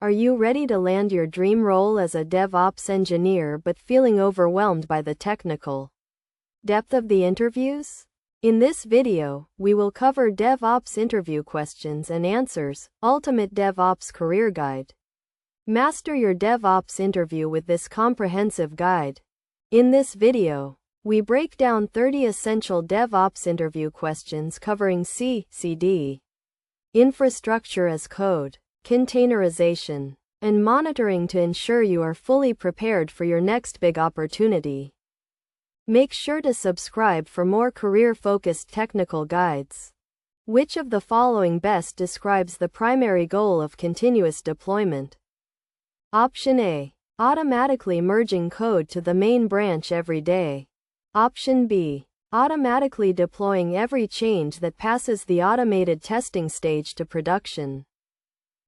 Are you ready to land your dream role as a DevOps engineer but feeling overwhelmed by the technical depth of the interviews? In this video, we will cover DevOps interview questions and answers, Ultimate DevOps Career Guide. Master your DevOps interview with this comprehensive guide. In this video, we break down 30 essential DevOps interview questions covering CI/CD, infrastructure as code, containerization, and monitoring to ensure you are fully prepared for your next big opportunity. Make sure to subscribe for more career-focused technical guides. Which of the following best describes the primary goal of continuous deployment? Option A. Automatically merging code to the main branch every day. Option B. Automatically deploying every change that passes the automated testing stage to production.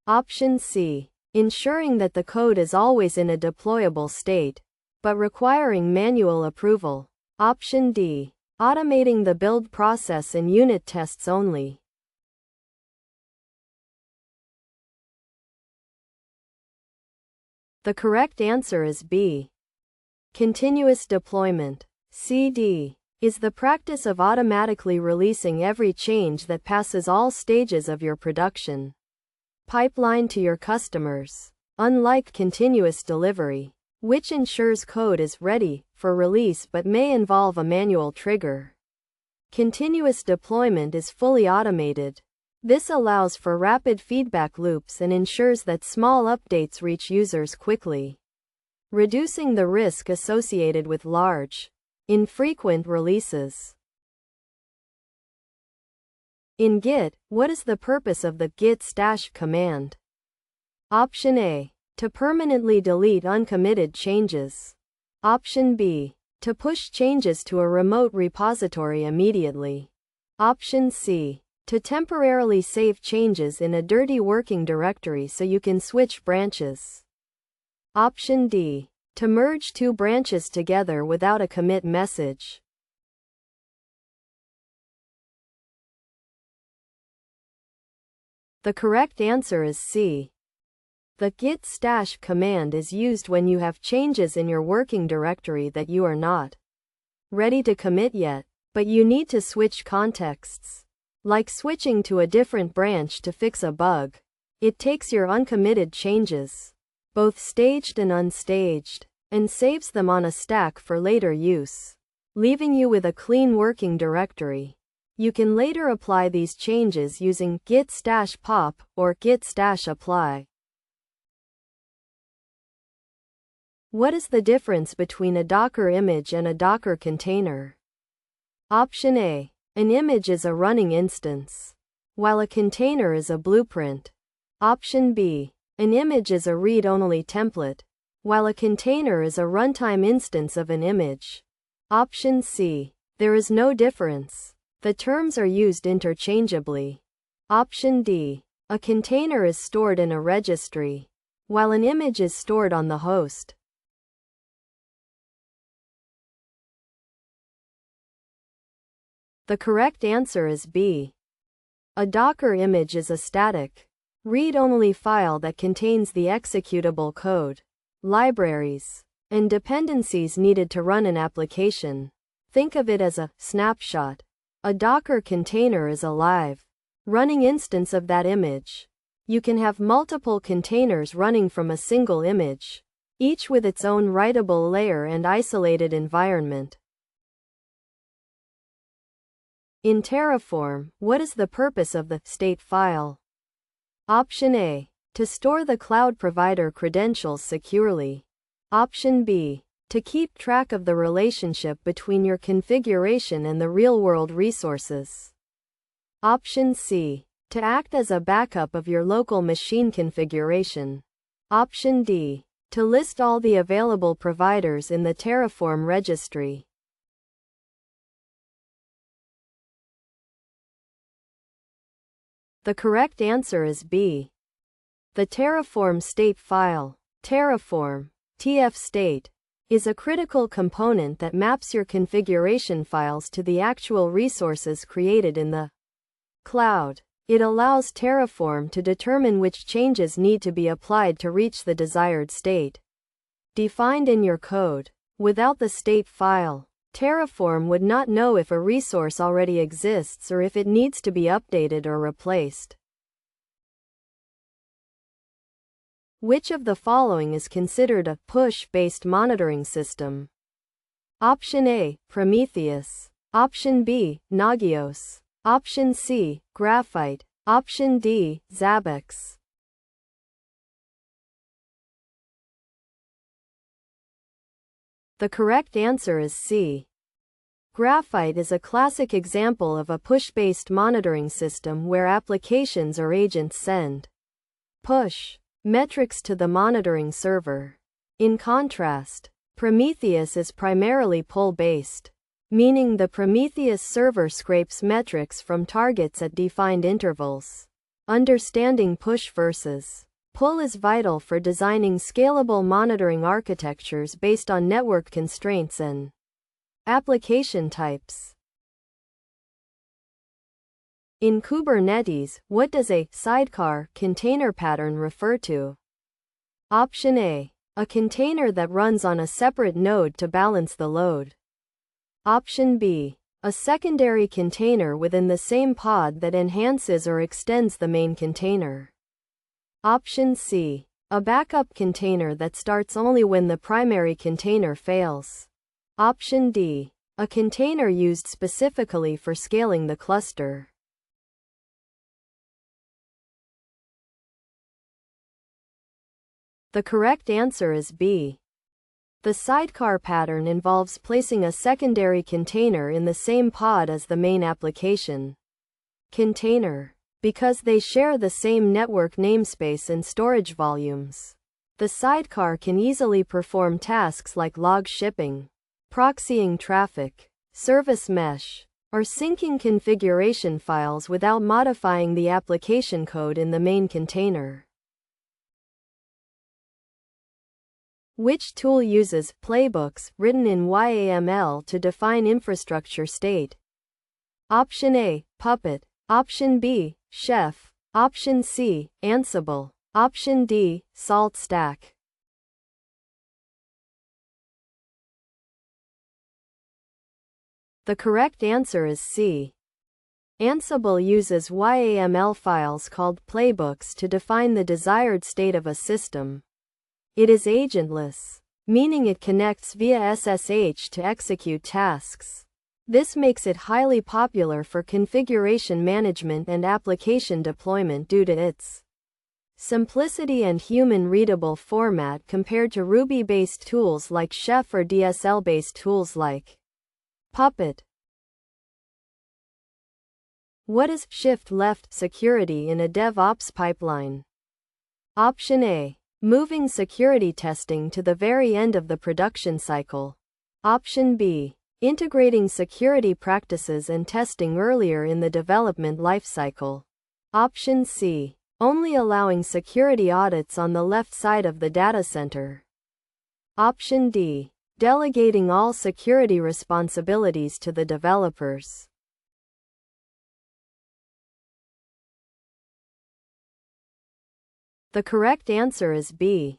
Option C. Ensuring that the code is always in a deployable state, but requiring manual approval. Option D. Automating the build process and unit tests only. The correct answer is B. Continuous deployment. CD is the practice of automatically releasing every change that passes all stages of your production pipeline to your customers, unlike continuous delivery, which ensures code is ready for release but may involve a manual trigger. Continuous deployment is fully automated. This allows for rapid feedback loops and ensures that small updates reach users quickly, reducing the risk associated with large, infrequent releases. In Git, what is the purpose of the git stash command? Option A. To permanently delete uncommitted changes. Option B. To push changes to a remote repository immediately. Option C. To temporarily save changes in a dirty working directory so you can switch branches. Option D. To merge two branches together without a commit message. The correct answer is C. The git stash command is used when you have changes in your working directory that you are not ready to commit yet, but you need to switch contexts. Like switching to a different branch to fix a bug. It takes your uncommitted changes, both staged and unstaged, and saves them on a stack for later use, leaving you with a clean working directory. You can later apply these changes using git stash pop or git stash apply. What is the difference between a Docker image and a Docker container? Option A. An image is a running instance, while a container is a blueprint. Option B. An image is a read-only template, while a container is a runtime instance of an image. Option C. There is no difference. The terms are used interchangeably. Option D. A container is stored in a registry, while an image is stored on the host. The correct answer is B. A Docker image is a static, read-only file that contains the executable code, libraries, and dependencies needed to run an application. Think of it as a snapshot. A Docker container is a live, running instance of that image. You can have multiple containers running from a single image, each with its own writable layer and isolated environment. In Terraform, what is the purpose of the state file? Option A. To store the cloud provider credentials securely. Option B. To keep track of the relationship between your configuration and the real-world resources. Option C. To act as a backup of your local machine configuration. Option D. To list all the available providers in the Terraform registry. The correct answer is B. The Terraform state file, Terraform, TF state, is a critical component that maps your configuration files to the actual resources created in the cloud. It allows Terraform to determine which changes need to be applied to reach the desired state. Defined in your code. Without the state file, Terraform would not know if a resource already exists or if it needs to be updated or replaced. Which of the following is considered a push-based monitoring system? Option A, Prometheus. Option B, Nagios. Option C, Graphite. Option D, Zabbix. The correct answer is C. Graphite is a classic example of a push-based monitoring system where applications or agents send push metrics to the monitoring server. In contrast, Prometheus is primarily pull-based, meaning the Prometheus server scrapes metrics from targets at defined intervals. Understanding push versus pull is vital for designing scalable monitoring architectures based on network constraints and application types. In Kubernetes, what does a sidecar container pattern refer to? Option A, a container that runs on a separate node to balance the load. Option B, a secondary container within the same pod that enhances or extends the main container. Option C, a backup container that starts only when the primary container fails. Option D, a container used specifically for scaling the cluster. The correct answer is B. The sidecar pattern involves placing a secondary container in the same pod as the main application container, because they share the same network namespace and storage volumes. The sidecar can easily perform tasks like log shipping, proxying traffic, service mesh, or syncing configuration files without modifying the application code in the main container. Which tool uses playbooks written in YAML to define infrastructure state? Option A, Puppet. Option B, Chef. Option C, Ansible. Option D, SaltStack. The correct answer is C. Ansible uses YAML files called playbooks to define the desired state of a system. It is agentless, meaning it connects via SSH to execute tasks. This makes it highly popular for configuration management and application deployment due to its simplicity and human-readable format compared to Ruby-based tools like Chef or DSL-based tools like Puppet. What is shift-left security in a DevOps pipeline? Option A, moving security testing to the very end of the production cycle. Option B, integrating security practices and testing earlier in the development lifecycle. Option C, only allowing security audits on the left side of the data center. Option D, delegating all security responsibilities to the developers. The correct answer is B.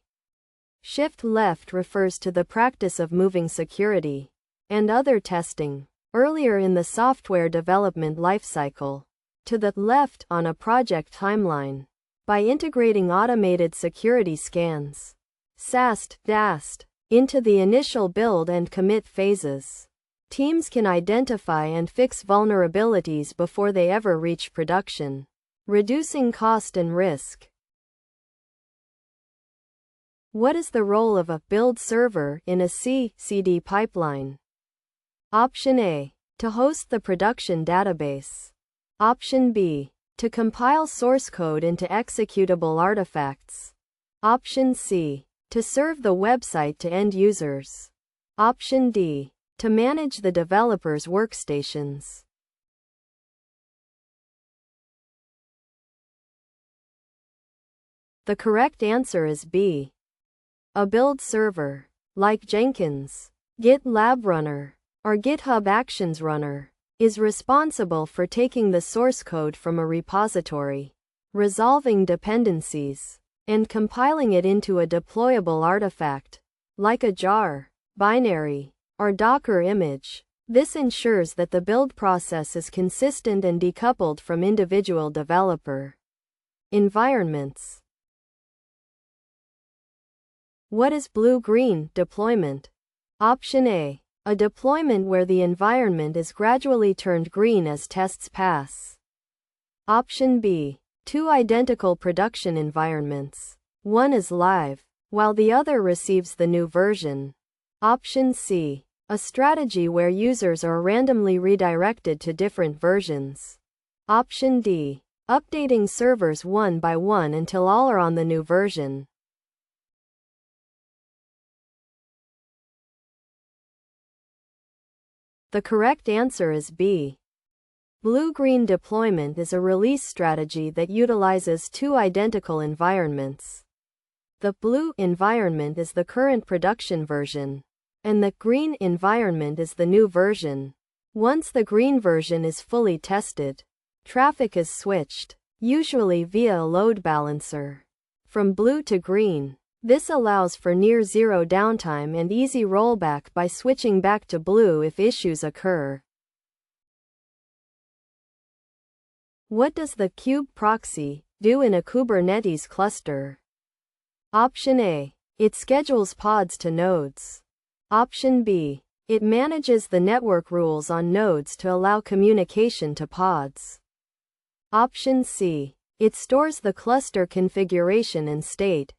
Shift left refers to the practice of moving security and other testing earlier in the software development lifecycle to the left on a project timeline. By integrating automated security scans, SAST, DAST, into the initial build and commit phases, teams can identify and fix vulnerabilities before they ever reach production, reducing cost and risk. What is the role of a build server in a CI/CD pipeline? Option A, to host the production database. Option B, to compile source code into executable artifacts. Option C, to serve the website to end users. Option D, to manage the developers' workstations. The correct answer is B. A build server, like Jenkins, GitLab Runner, or GitHub Actions Runner, is responsible for taking the source code from a repository, resolving dependencies, and compiling it into a deployable artifact, like a jar, binary, or Docker image. This ensures that the build process is consistent and decoupled from individual developer environments. What is blue-green deployment? Option A. A deployment where the environment is gradually turned green as tests pass. Option B. Two identical production environments. One is live, while the other receives the new version. Option C. A strategy where users are randomly redirected to different versions. Option D. Updating servers one by one until all are on the new version. The correct answer is B. Blue-green deployment is a release strategy that utilizes two identical environments. The blue environment is the current production version, and the green environment is the new version. Once the green version is fully tested, traffic is switched, usually via a load balancer, from blue to green. This allows for near zero downtime and easy rollback by switching back to blue if issues occur. What does the kube proxy do in a Kubernetes cluster? Option A. It schedules pods to nodes. Option B. It manages the network rules on nodes to allow communication to pods. Option C. It stores the cluster configuration and state.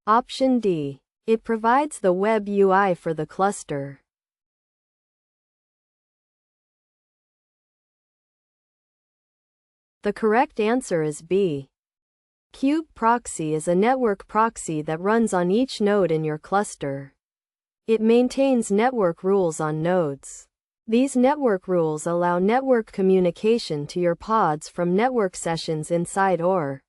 Option D. It provides the web UI for the cluster. The correct answer is B. Kube proxy is a network proxy that runs on each node in your cluster. It maintains network rules on nodes. These network rules allow network communication to your pods from network sessions inside or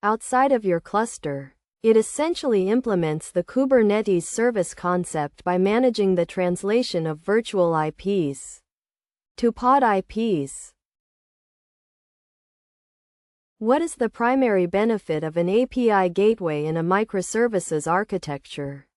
outside of your cluster. It essentially implements the Kubernetes service concept by managing the translation of virtual IPs to pod IPs. What is the primary benefit of an API gateway in a microservices architecture?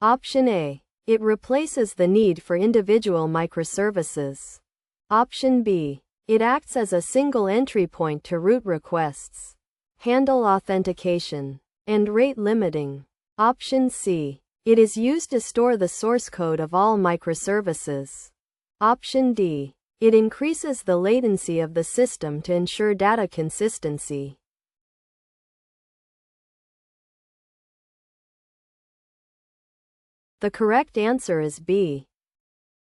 Option A. It replaces the need for individual microservices. Option B. It acts as a single entry point to route requests, handle authentication, and rate limiting. Option C. It is used to store the source code of all microservices. Option D. It increases the latency of the system to ensure data consistency. The correct answer is B.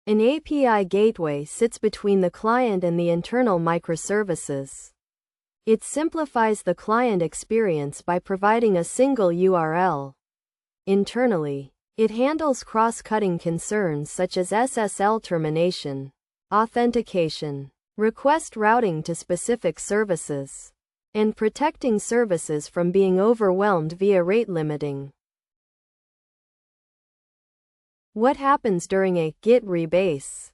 An API gateway sits between the client and the internal microservices. It simplifies the client experience by providing a single URL. Internally, it handles cross-cutting concerns such as SSL termination, authentication, request routing to specific services, and protecting services from being overwhelmed via rate limiting. What happens during a git rebase?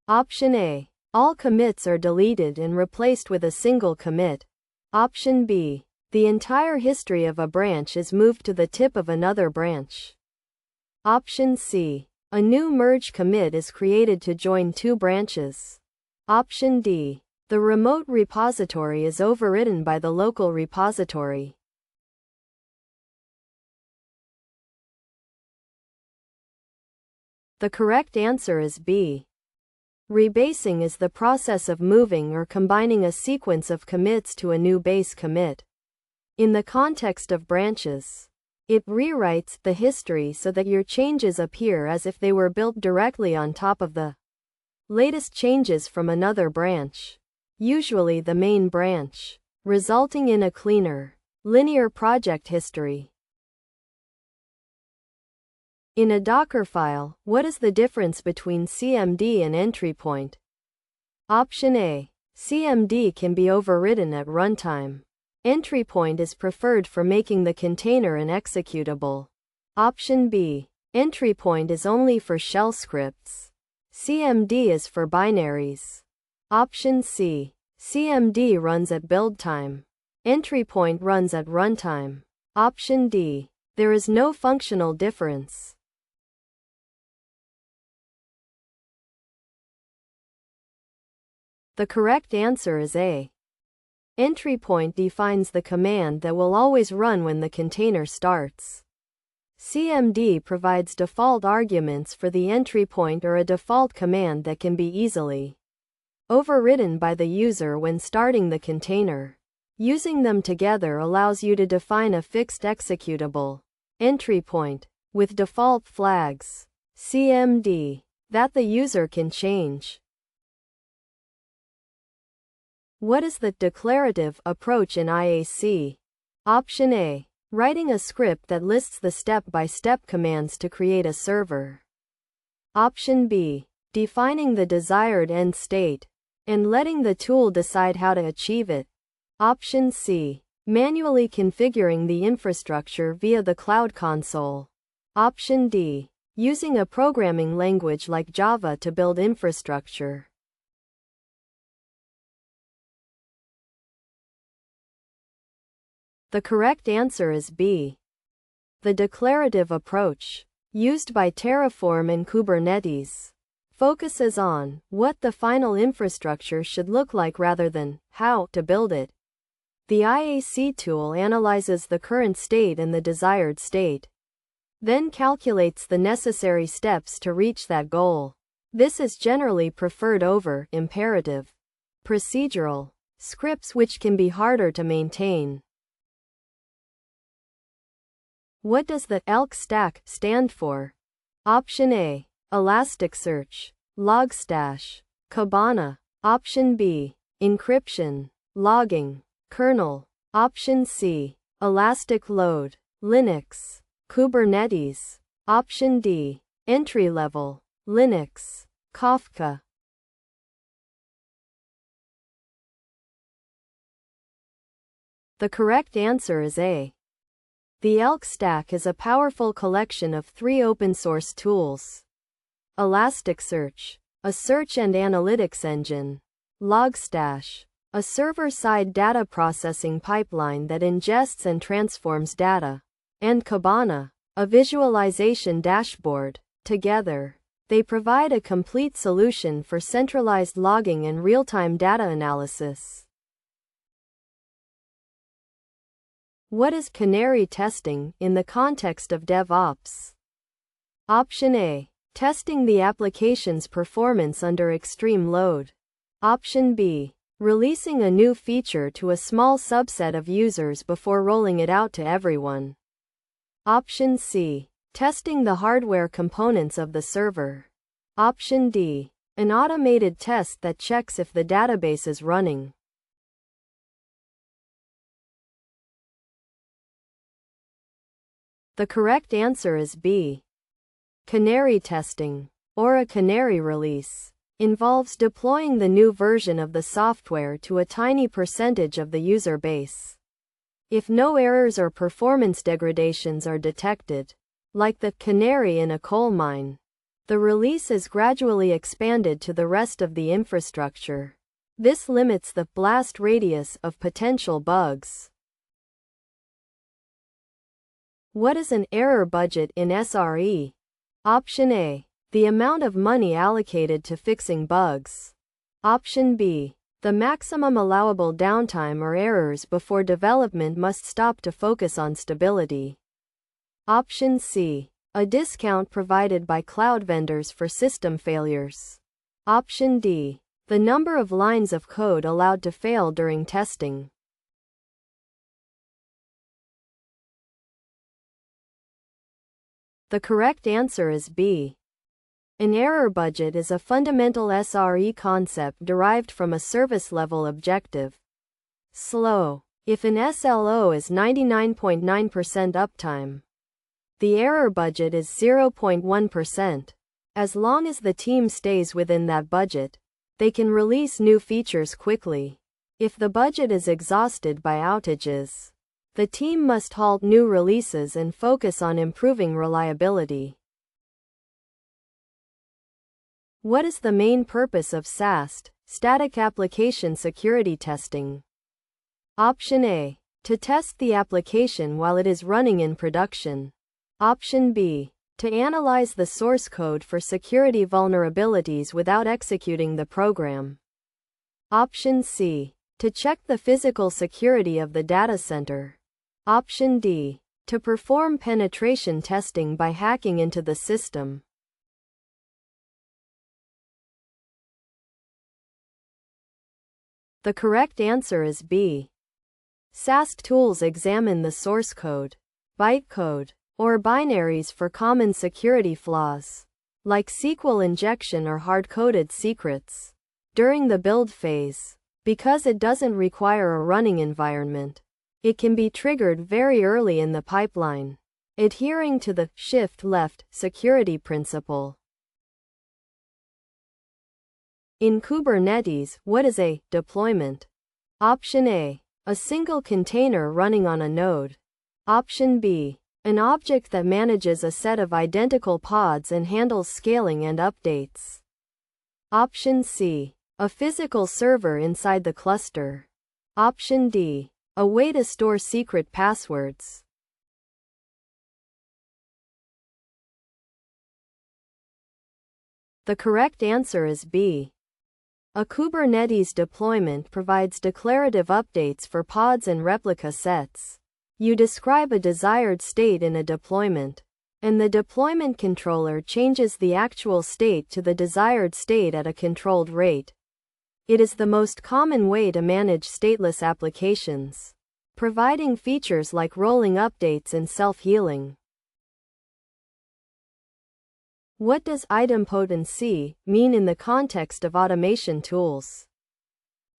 Option A. All commits are deleted and replaced with a single commit. Option B. The entire history of a branch is moved to the tip of another branch. Option C. A new merge commit is created to join two branches. Option D. The remote repository is overridden by the local repository. The correct answer is B. Rebasing is the process of moving or combining a sequence of commits to a new base commit. In the context of branches, it rewrites the history so that your changes appear as if they were built directly on top of the latest changes from another branch, usually the main branch, resulting in a cleaner, linear project history. In a Docker file, what is the difference between CMD and entry point? Option A. CMD can be overridden at runtime. Entry point is preferred for making the container an executable. Option B. Entry point is only for shell scripts. CMD is for binaries. Option C. CMD runs at build time. Entry point runs at runtime. Option D. There is no functional difference. The correct answer is A. Entry point defines the command that will always run when the container starts. CMD provides default arguments for the entry point or a default command that can be easily overridden by the user when starting the container. Using them together allows you to define a fixed executable entry point with default flags CMD that the user can change. What is the declarative approach in IAC? Option A. Writing a script that lists the step-by-step commands to create a server. Option B. Defining the desired end state and letting the tool decide how to achieve it. Option C. Manually configuring the infrastructure via the Cloud Console. Option D. Using a programming language like Java to build infrastructure. The correct answer is B. The declarative approach, used by Terraform and Kubernetes, focuses on what the final infrastructure should look like rather than how to build it. The IAC tool analyzes the current state and the desired state, then calculates the necessary steps to reach that goal. This is generally preferred over imperative, procedural scripts, which can be harder to maintain. What does the ELK stack stand for? Option A. Elasticsearch, Logstash, Kibana. Option B. Encryption, logging, kernel. Option C. Elastic Load, Linux, Kubernetes. Option D. Entry-level, Linux, Kafka. The correct answer is A. The ELK stack is a powerful collection of 3 open-source tools: Elasticsearch, a search and analytics engine; Logstash, a server-side data processing pipeline that ingests and transforms data; and Kibana, a visualization dashboard. Together, they provide a complete solution for centralized logging and real-time data analysis. What is canary testing in the context of DevOps? Option A. Testing the application's performance under extreme load. Option B. Releasing a new feature to a small subset of users before rolling it out to everyone. Option C. Testing the hardware components of the server. Option D. An automated test that checks if the database is running. The correct answer is B. Canary testing, or a canary release, involves deploying the new version of the software to a tiny percentage of the user base. If no errors or performance degradations are detected, like the canary in a coal mine, the release is gradually expanded to the rest of the infrastructure. This limits the blast radius of potential bugs. What is an error budget in SRE? Option A. The amount of money allocated to fixing bugs. Option B. The maximum allowable downtime or errors before development must stop to focus on stability. Option C. A discount provided by cloud vendors for system failures. Option D. The number of lines of code allowed to fail during testing. The correct answer is B. An error budget is a fundamental SRE concept derived from a service-level objective. SLO. If an SLO is 99.9% uptime, the error budget is 0.1%. As long as the team stays within that budget, they can release new features quickly. If the budget is exhausted by outages, the team must halt new releases and focus on improving reliability. What is the main purpose of SAST, static application security testing? Option A. To test the application while it is running in production. Option B. To analyze the source code for security vulnerabilities without executing the program. Option C. To check the physical security of the data center. Option D. To perform penetration testing by hacking into the system. The correct answer is B. SAST tools examine the source code, bytecode, or binaries for common security flaws, like SQL injection or hard-coded secrets, during the build phase. Because it doesn't require a running environment, it can be triggered very early in the pipeline, adhering to the shift-left security principle. In Kubernetes, what is a deployment? Option A. A single container running on a node. Option B. An object that manages a set of identical pods and handles scaling and updates. Option C. A physical server inside the cluster. Option D. A way to store secret passwords. The correct answer is B. A Kubernetes deployment provides declarative updates for pods and replica sets. You describe a desired state in a deployment, and the deployment controller changes the actual state to the desired state at a controlled rate. It is the most common way to manage stateless applications, providing features like rolling updates and self-healing. What does idempotency mean in the context of automation tools?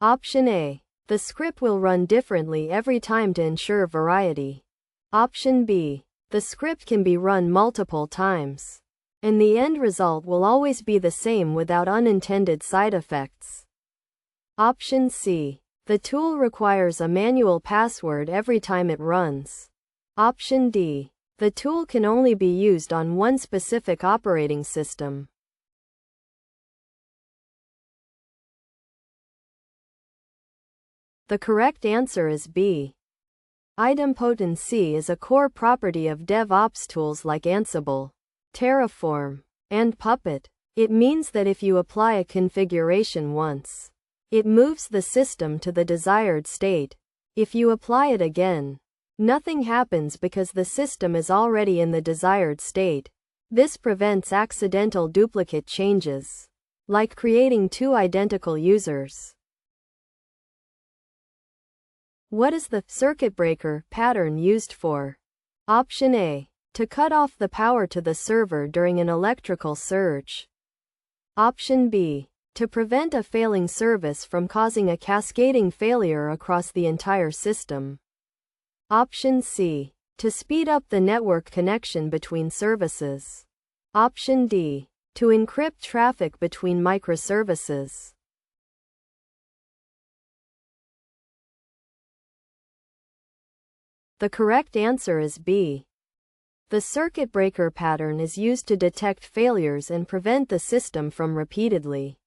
Option A. The script will run differently every time to ensure variety. Option B. The script can be run multiple times, and the end result will always be the same without unintended side effects. Option C. The tool requires a manual password every time it runs. Option D. The tool can only be used on one specific operating system. The correct answer is B. Idempotency is a core property of DevOps tools like Ansible, Terraform, and Puppet. It means that if you apply a configuration once, it moves the system to the desired state. If you apply it again, nothing happens because the system is already in the desired state. This prevents accidental duplicate changes, like creating two identical users. What is the circuit breaker pattern used for? Option A. To cut off the power to the server during an electrical surge. Option B. To prevent a failing service from causing a cascading failure across the entire system. Option C. To speed up the network connection between services. Option D. To encrypt traffic between microservices. The correct answer is B. The circuit breaker pattern is used to detect failures and prevent the system from repeatedly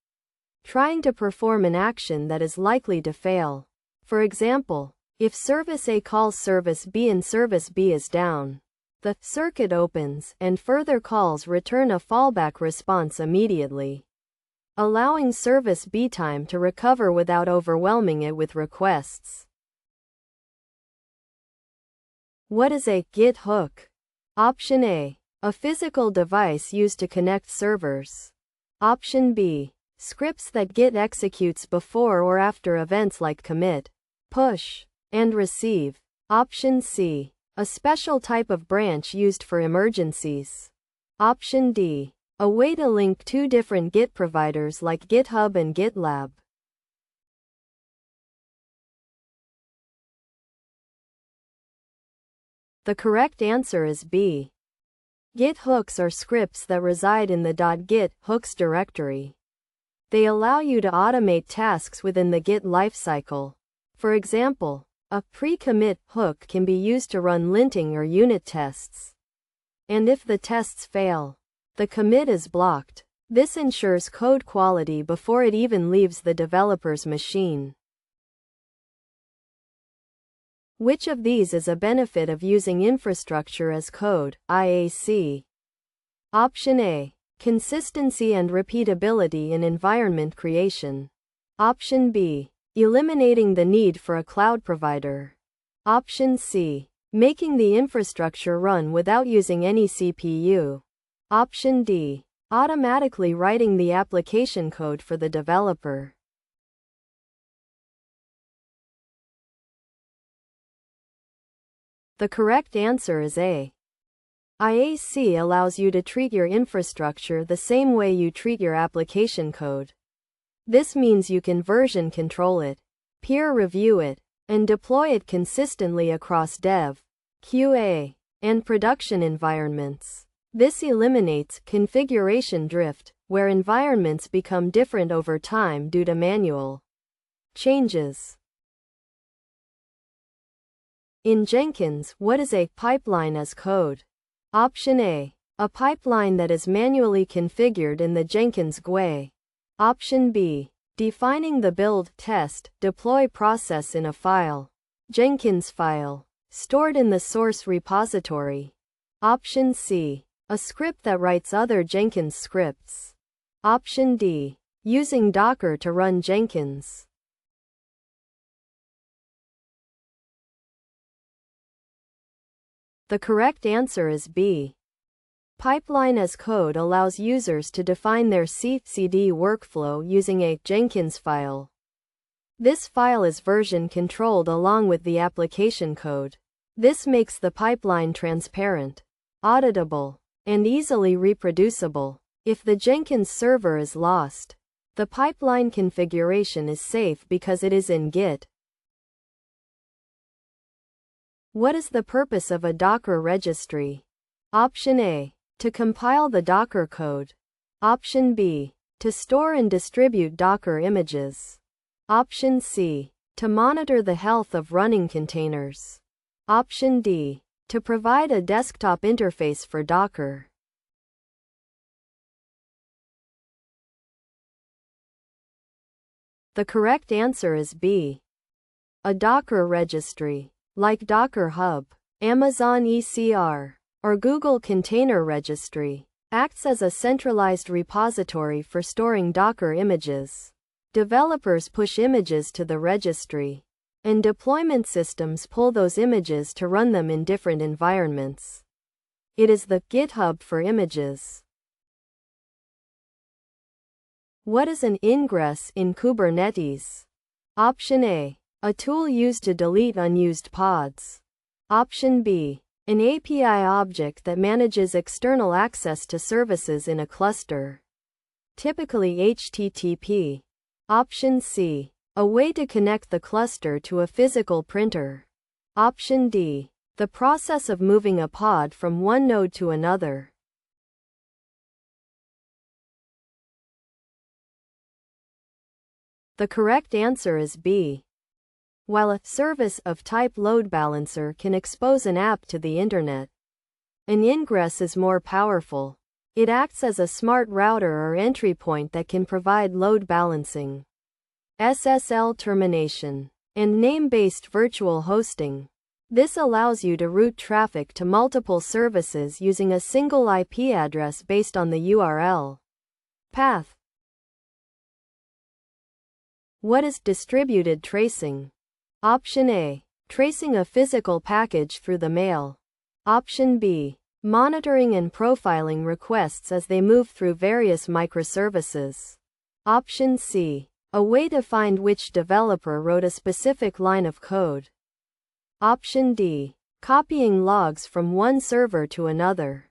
trying to perform an action that is likely to fail. For example, if service A calls service B and service B is down, the circuit opens and further calls return a fallback response immediately, allowing service B time to recover without overwhelming it with requests. What is a Git hook? Option A. A physical device used to connect servers. Option B. Scripts that Git executes before or after events like commit, push, and receive. Option C. A special type of branch used for emergencies. Option D. A way to link two different Git providers like GitHub and GitLab. The correct answer is B. Git hooks are scripts that reside in the .git hooks directory. They allow you to automate tasks within the Git lifecycle. For example, a pre-commit hook can be used to run linting or unit tests. And if the tests fail, the commit is blocked. This ensures code quality before it even leaves the developer's machine. Which of these is a benefit of using infrastructure as code, IAC? Option A. Consistency and repeatability in environment creation. Option B. Eliminating the need for a cloud provider. Option C. Making the infrastructure run without using any CPU. Option D. Automatically writing the application code for the developer. The correct answer is A. IAC allows you to treat your infrastructure the same way you treat your application code. This means you can version control it, peer review it, and deploy it consistently across dev, QA, and production environments. This eliminates configuration drift, where environments become different over time due to manual changes. In Jenkins, what is a pipeline as code? Option A. A pipeline that is manually configured in the Jenkins GUI. Option B. Defining the build, test, deploy process in a file. Jenkins file. Stored in the source repository. Option C. A script that writes other Jenkins scripts. Option D. Using Docker to run Jenkins. The correct answer is B. Pipeline as code allows users to define their CI/CD workflow using a Jenkins file. This file is version controlled along with the application code. This makes the pipeline transparent, auditable, and easily reproducible. If the Jenkins server is lost, the pipeline configuration is safe because it is in Git. What is the purpose of a Docker registry? Option A. To compile the Docker code. Option B. To store and distribute Docker images. Option C. To monitor the health of running containers. Option D. To provide a desktop interface for Docker. The correct answer is B. A Docker registry, like Docker Hub, Amazon ECR, or Google Container Registry, acts as a centralized repository for storing Docker images. Developers push images to the registry, and deployment systems pull those images to run them in different environments. It is the GitHub for images. What is an ingress in Kubernetes? Option A. A tool used to delete unused pods. Option B. An API object that manages external access to services in a cluster. Typically HTTP. Option C. A way to connect the cluster to a physical printer. Option D. The process of moving a pod from one node to another. The correct answer is B. While a service of type load balancer can expose an app to the internet, an ingress is more powerful. It acts as a smart router or entry point that can provide load balancing, SSL termination, and name-based virtual hosting. This allows you to route traffic to multiple services using a single IP address based on the URL path. What is distributed tracing? Option A. Tracing a physical package through the mail. Option B. Monitoring and profiling requests as they move through various microservices. Option C. A way to find which developer wrote a specific line of code. Option D. Copying logs from one server to another.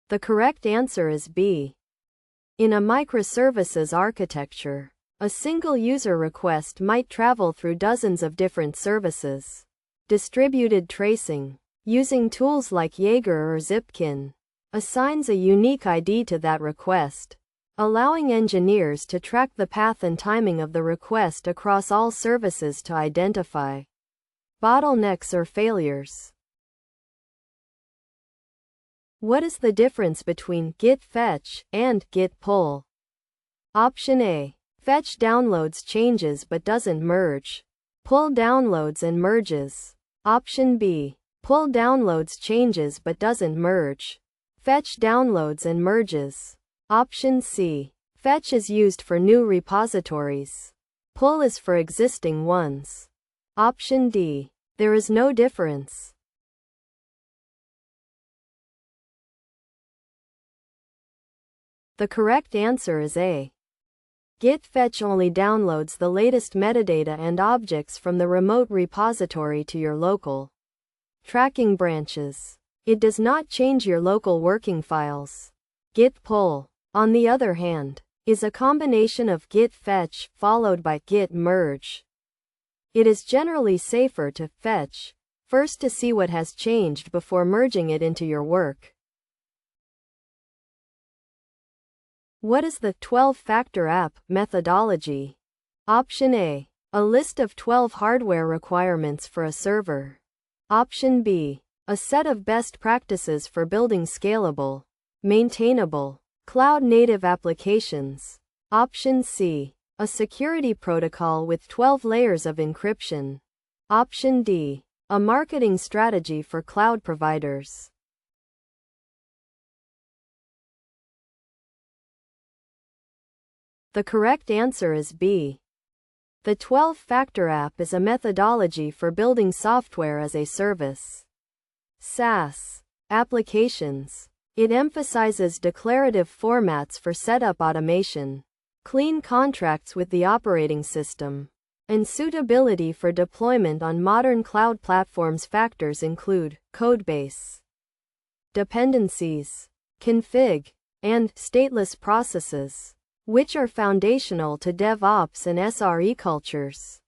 The correct answer is B. In a microservices architecture, a single user request might travel through dozens of different services. Distributed tracing, using tools like Jaeger or Zipkin, assigns a unique ID to that request, allowing engineers to track the path and timing of the request across all services to identify bottlenecks or failures. What is the difference between git fetch and git pull? Option A. Fetch downloads changes but doesn't merge. Pull downloads and merges. Option B. Pull downloads changes but doesn't merge. Fetch downloads and merges. Option C. Fetch is used for new repositories. Pull is for existing ones. Option D. There is no difference. The correct answer is A. Git fetch only downloads the latest metadata and objects from the remote repository to your local tracking branches. It does not change your local working files. Git pull, on the other hand, is a combination of git fetch followed by git merge. It is generally safer to fetch first to see what has changed before merging it into your work. What is the 12-factor app methodology? Option A. A list of 12 hardware requirements for a server. Option B. A set of best practices for building scalable, maintainable, cloud-native applications. Option C. A security protocol with 12 layers of encryption. Option D. A marketing strategy for cloud providers. The correct answer is B. The 12-factor app is a methodology for building software as a service (SaaS) applications. It emphasizes declarative formats for setup automation, clean contracts with the operating system, and suitability for deployment on modern cloud platforms. Factors include codebase, dependencies, config, and stateless processes, which are foundational to DevOps and SRE cultures.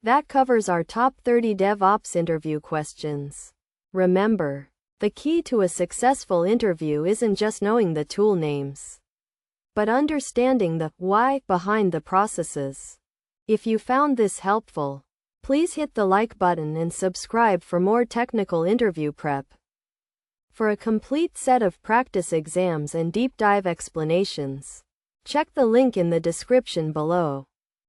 That covers our top 30 DevOps interview questions. Remember, the key to a successful interview isn't just knowing the tool names, but understanding the why behind the processes. If you found this helpful, please hit the like button and subscribe for more technical interview prep. For a complete set of practice exams and deep dive explanations, check the link in the description below.